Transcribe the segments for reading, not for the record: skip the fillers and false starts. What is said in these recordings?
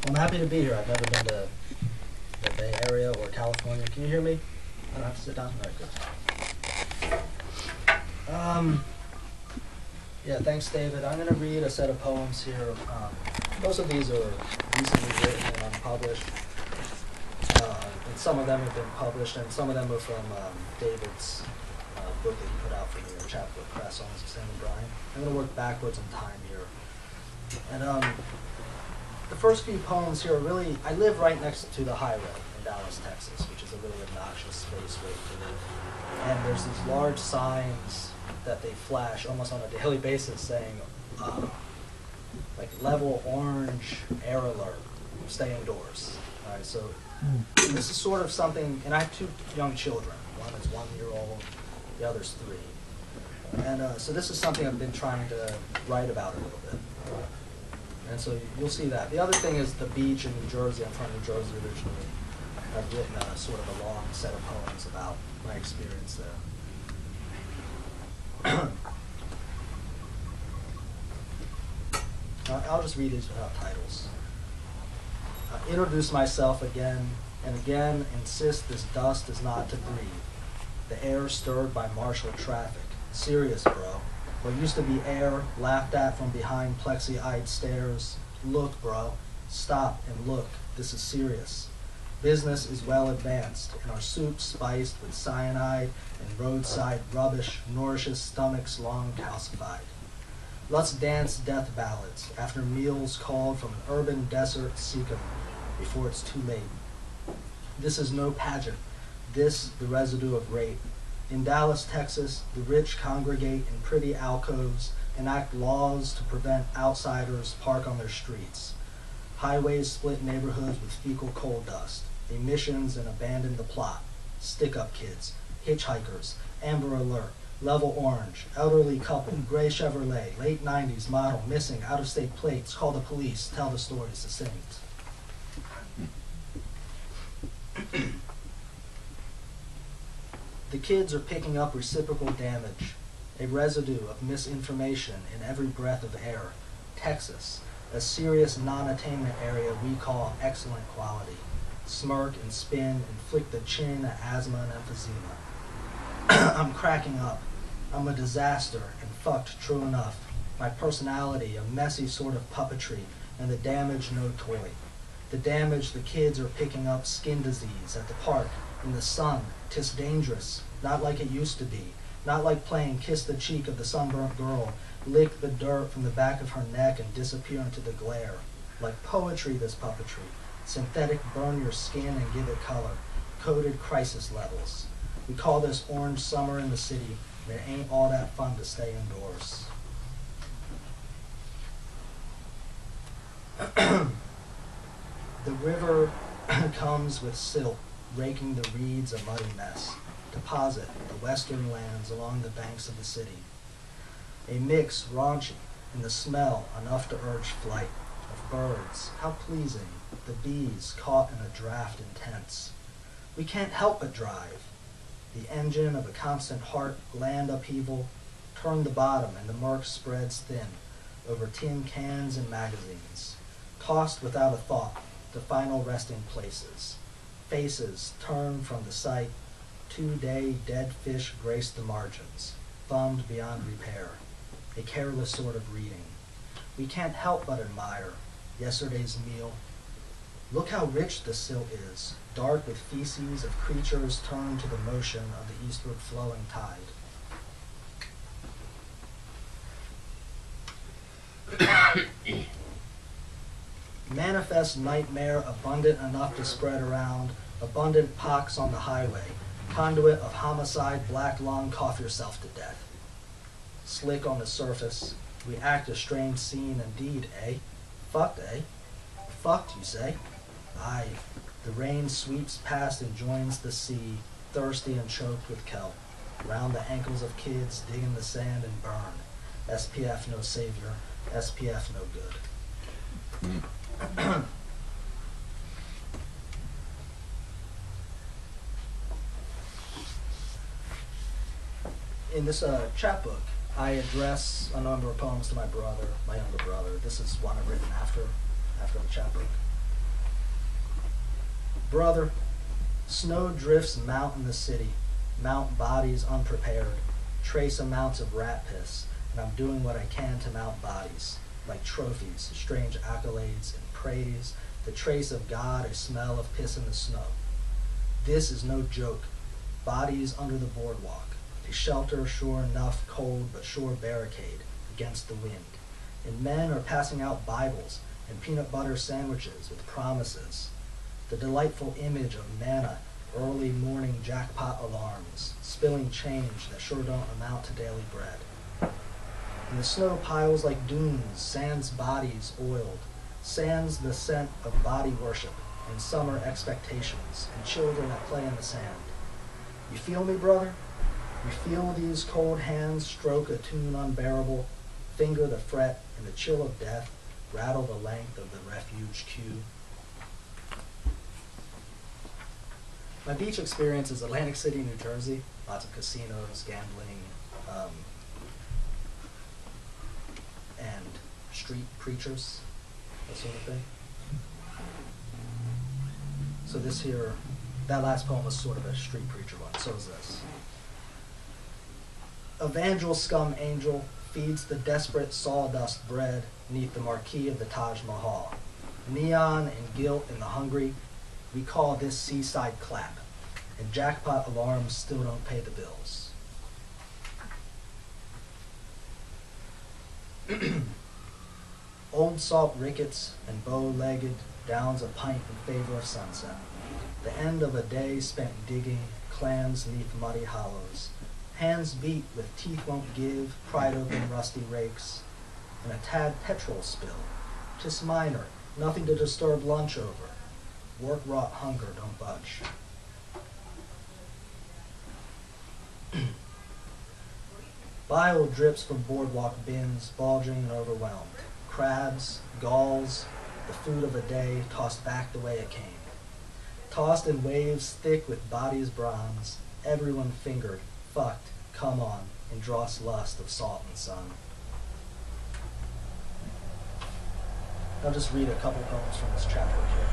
I'm happy to be here. I've never been to the Bay Area or California. Can you hear me? I don't have to sit down? All right, good. Yeah, thanks, David. I'm going to read a set of poems here. Most of these are recently written and unpublished. And some of them have been published, and some of them are from David's book that he put out for the Chapbook Press, Songs of Sam and Brian. I'm going to work backwards in time here. And the first few poems here are really, I live right next to the highway in Dallas, Texas, which is a really obnoxious space where to live. And there's these large signs that they flash almost on a daily basis saying, like level orange, air alert, stay indoors. All right, so this is sort of something, and I have 2 young children. One is 1 year old, the other's 3. And so this is something I've been trying to write about a little bit. And so you'll see that. The other thing is the beach in New Jersey. I'm from New Jersey originally. I've written sort of a long set of poems about my experience there. I'll just read these without titles. Introduce myself again and again, insist this dust is not to breathe. The air stirred by martial traffic. Serious, bro. What used to be air, laughed at from behind plexi-eyed stairs. Look, bro. Stop and look. This is serious. Business is well advanced, and our soup spiced with cyanide and roadside rubbish nourishes stomachs long calcified. Let's dance death ballads after meals called from an urban desert seek 'em before it's too late. This is no pageant. This the residue of rape. In Dallas, Texas, the rich congregate in pretty alcoves, enact laws to prevent outsiders park on their streets. Highways split neighborhoods with fecal coal dust. Emissions and abandon the plot. Stick-up kids, hitchhikers, Amber Alert, level orange, elderly couple, gray Chevrolet, late 90s model, missing, out-of-state plates, call the police, tell the stories succinct. The kids are picking up reciprocal damage, a residue of misinformation in every breath of air. Texas, a serious non-attainment area we call excellent quality. Smirk and spin, inflict the chin, asthma and emphysema. I'm cracking up. I'm a disaster and fucked true enough. My personality, a messy sort of puppetry, and the damage no toy. The damage the kids are picking up skin disease at the park, in the sun, 'tis dangerous, not like it used to be, not like playing kiss the cheek of the sunburnt girl, lick the dirt from the back of her neck and disappear into the glare. Like poetry, this puppetry, synthetic burn your skin and give it color, coded crisis levels. We call this orange summer in the city, and it ain't all that fun to stay indoors. The river comes with silt, raking the reeds a muddy mess. Deposit the western lands along the banks of the city. A mix raunchy, and the smell enough to urge flight. Of birds, how pleasing, the bees caught in a draft intense. We can't help but drive. The engine of a constant heart, land upheaval, turn the bottom and the murk spreads thin over tin cans and magazines. Tossed without a thought to final resting places. Faces turned from the sight. 2-day dead fish graced the margins, thumbed beyond repair. A careless sort of reading. We can't help but admire yesterday's meal. Look how rich the silt is, dark with feces of creatures turned to the motion of the eastward flowing tide. Manifest nightmare abundant enough to spread around, abundant pox on the highway, conduit of homicide, black lung, cough yourself to death. Slick on the surface, we act a strange scene indeed, eh? Fucked, eh? Fucked, you say? Aye, the rain sweeps past and joins the sea, thirsty and choked with kelp. Round the ankles of kids, dig in the sand and burn. SPF no savior, SPF no good. In this chapbook, I address a number of poems to my brother, my younger brother. This is one I've written after the chapbook. Brother, snow drifts mount in the city, mount bodies unprepared, trace amounts of rat piss, and I'm doing what I can to mount bodies, like trophies, strange accolades and praise, the trace of God, a smell of piss in the snow. This is no joke. Bodies under the boardwalk, a shelter sure enough cold but sure barricade against the wind. And men are passing out Bibles and peanut butter sandwiches with promises. The delightful image of manna, early morning jackpot alarms, spilling change that sure don't amount to daily bread. And the snow piles like dunes, sands bodies oiled, sands the scent of body worship and summer expectations and children at play in the sand. You feel me, brother? You feel these cold hands stroke a tune unbearable, finger the fret, and the chill of death rattle the length of the refuge queue. My beach experience is Atlantic City, New Jersey. Lots of casinos, gambling, and street preachers, that sort of thing. So this here, that last poem was sort of a street preacher one, so is this. Evangel scum angel feeds the desperate sawdust bread neath the marquee of the Taj Mahal. Neon and guilt and the hungry, we call this seaside clap, and jackpot alarms still don't pay the bills. Old salt rickets and bow-legged downs a pint in favor of sunset. The end of a day spent digging clams neath muddy hollows. Hands beat with teeth won't give, pried open rusty rakes, and a tad petrol spill. 'Tis minor, nothing to disturb lunch over. Work-wrought hunger don't budge. Bile drips from boardwalk bins, bulging and overwhelmed. Crabs, gulls, the food of a day tossed back the way it came. Tossed in waves thick with bodies bronze, everyone fingered, fucked, come on, and dross lust of salt and sun. I'll just read a couple poems from this chapter here.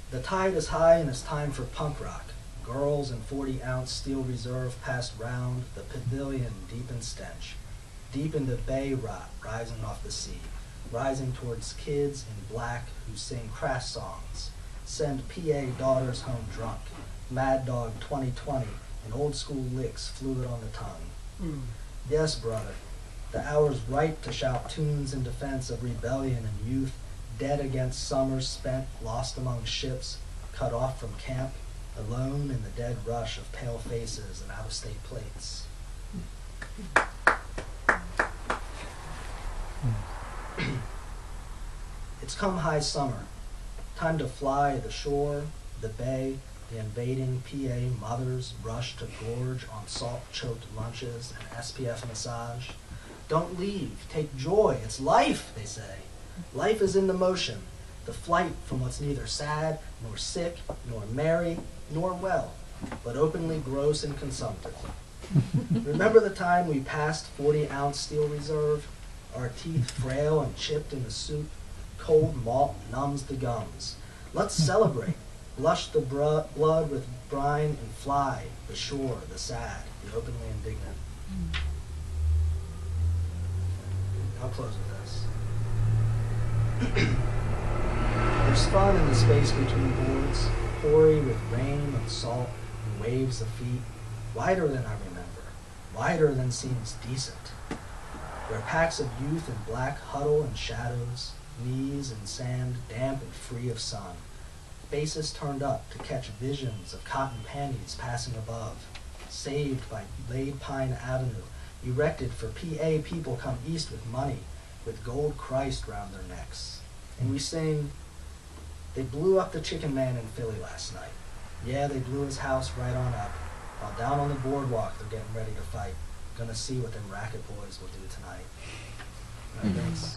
The tide is high and it's time for punk rock. Girls in 40-ounce steel reserve passed round the pavilion deep in stench. Deep in the bay rot rising off the sea, rising towards kids in black who sing crass songs, send PA daughters home drunk, Mad Dog 2020, and old school licks fluid on the tongue. Yes, brother, the hour's ripe to shout tunes in defense of rebellion and youth, dead against summers spent, lost among ships, cut off from camp, alone in the dead rush of pale faces and out-of-state plates. It's come high summer, time to fly the shore, the bay, the invading PA mothers rush to gorge on salt-choked lunches and SPF massage. Don't leave, take joy, it's life, they say. Life is in the motion, the flight from what's neither sad, nor sick, nor merry, nor well, but openly gross and consumptive. Remember the time we passed 40-ounce steel reserve? Our teeth frail and chipped in the soup, cold malt numbs the gums. Let's celebrate, blush the blood with brine and fly, the shore, the sad, the openly indignant. I'll close with this. There's fun in the space between boards, hoary with rain and salt and waves of feet, wider than I remember, wider than seems decent, where packs of youth in black huddle in shadows, knees in sand damp and free of sun, faces turned up to catch visions of cotton panties passing above, saved by laid pine avenue, erected for PA people come east with money, with gold Christ round their necks. And we sing, they blew up the chicken man in Philly last night. Yeah, they blew his house right on up. While down on the boardwalk, they're getting ready to fight. Gonna see what them racket boys will do tonight. Thanks.